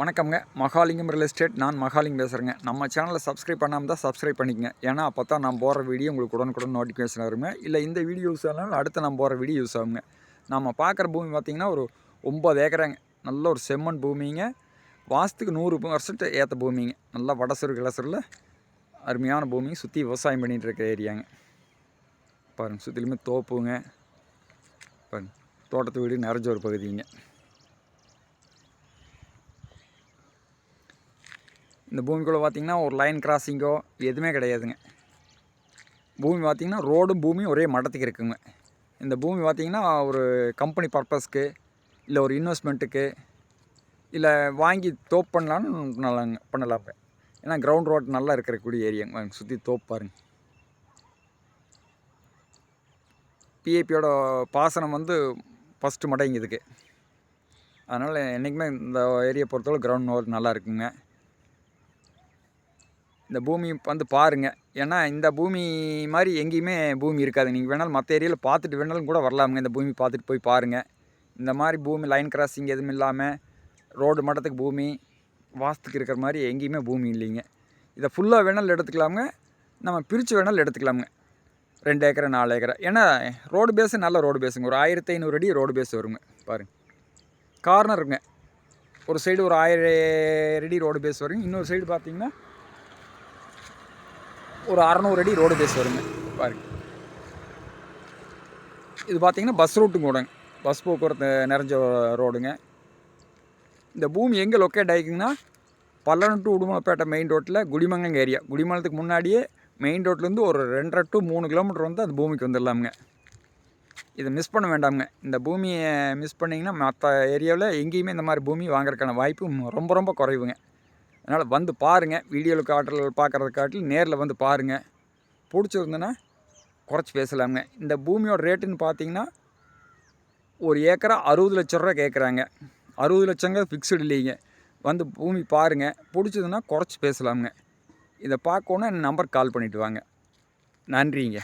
வணக்கம்ங்க. Mahalingam real estate. நான் மகாலிங்கம் பேசுகிறேங்க. நம்ம சேனலை சப்ஸ்கிரைப் பண்ணாமல் தான் சப்ஸ்கிரைப் பண்ணிக்கங்க. ஏன்னா அப்போ தான் நான் போகிற வீடியோ உங்களுக்கு உடனுக்குடன் நோட்டிஃபிகேஷன் வருங்க. இல்லை இந்த வீடியோ யூஸ் ஆனாலும் அடுத்து நான் போகிற வீடியோ யூஸ் ஆகுங்க. நம்ம பார்க்குற பூமி பார்த்திங்கன்னா ஒரு 9 ஏக்கராங்க. நல்ல ஒரு செம்மண் பூமிங்க. வாஸ்துக்கு 100% ஏற்ற பூமிங்க. நல்லா வடசூர் கிளசூரில் அருமையான பூமி. சுற்றி விவசாயம் பண்ணிகிட்டு இருக்கிற ஏரியாங்க. பாருங்கள், சுற்றிலுமே தோப்புங்க. பாருங்கள், தோட்டத்து வீடு நிறைஞ்ச ஒரு பகுதிங்க. இந்த பூமிக்குள்ளே பார்த்திங்கன்னா ஒரு லைன் கிராசிங்கோ எதுவுமே கிடையாதுங்க. பூமி பார்த்திங்கன்னா ரோடும் பூமியும் ஒரே மட்டத்துக்கு இருக்குங்க. இந்த பூமி பார்த்திங்கன்னா ஒரு கம்பெனி பர்பஸ்க்கு, இல்லை ஒரு இன்வெஸ்ட்மெண்ட்டுக்கு, இல்லை வாங்கி தோப்பு பண்ணலான்னு பண்ணலாங்க. ஏன்னா கிரவுண்ட் ரோட் நல்லா இருக்கக்கூடிய ஏரியாங்க. சுற்றி தோப்பு பாருங்க. பிஏபியோட பாசனம் ஃபஸ்ட்டு மடைங்க இதுக்கு. அதனால் என்றைக்குமே இந்த ஏரியா பொறுத்தவரை கிரவுண்ட் ரோட் நல்லா இருக்குங்க. இந்த பூமி பாருங்கள். ஏன்னா இந்த பூமி மாதிரி எங்கேயுமே பூமி இருக்காது. நீங்கள் வேணாலும் மற்ற ஏரியாவில் பார்த்துட்டு வேணாலும் கூட வரலாமுங்க. இந்த பூமி பார்த்துட்டு போய் பாருங்கள். இந்த மாதிரி பூமி லைன் கிராசிங் எதுவும் இல்லாமல் ரோடு மட்டத்துக்கு பூமி வாஸ்துக்கு இருக்கிற மாதிரி எங்கேயுமே பூமி இல்லைங்க. இதை ஃபுல்லாக வேணாலும் எடுத்துக்கலாமுங்க. நம்ம பிரித்து வேணாலும் எடுத்துக்கலாமுங்க. 2 ஏக்கரை 4 ஏக்கரை. ஏன்னா ரோடு பேஸு நல்ல ரோடு பேஸுங்க. ஒரு 1500 அடி ரோடு பேஸ் வருங்க. பாருங்கள், கார்னருங்க. ஒரு சைடு ஒரு 1000 அடி ரோடு பேஸ் வருங்க. இன்னொரு சைடு பார்த்திங்கன்னா ஒரு 600 அடி ரோடு பேஸ் வருங்க. பாருங்க, இது பார்த்திங்கன்னா பஸ் ரூட்டும் கூடங்க. பஸ் போக்குவரத்து நிறைஞ்ச ரோடுங்க. இந்த பூமி எங்கே லொக்கேட் ஆகிக்குங்கன்னா பல்லடம் டு உடுமலைப்பேட்டை மெயின் ரோட்டில் குடிமங்கலம் ஏரியா. குடிமங்கலத்துக்கு முன்னாடியே மெயின் ரோட்லேருந்து ஒரு 2.5 to 3 கிலோமீட்டர் அந்த பூமிக்கு வந்துடலாமுங்க. இதை மிஸ் பண்ண வேண்டாமுங்க. இந்த பூமியை மிஸ் பண்ணிங்கன்னா மற்ற ஏரியாவில் எங்கேயுமே இந்த மாதிரி பூமி வாங்குறதுக்கான வாய்ப்பு ரொம்ப ரொம்ப குறைவுங்க. அதனால் பாருங்கள். வீடியோவில் பார்க்குறத காட்டிலும் நேரில் பாருங்கள். பிடிச்சிருந்துன்னா குறைச்சி பேசலாமுங்க. இந்த பூமியோட ரேட்டுன்னு பார்த்தீங்கன்னா ஒரு ஏக்கரா 60 லட்ச ரூபா கேட்குறாங்க. 60 லட்சங்க ஃபிக்ஸ்டு இல்லைங்க. பூமி பாருங்கள். பிடிச்சதுன்னா குறைச்சி பேசலாமுங்க. இதை பார்க்கணுன்னா என் நம்பருக்கு கால் பண்ணிவிட்டு வாங்க. நன்றிங்க.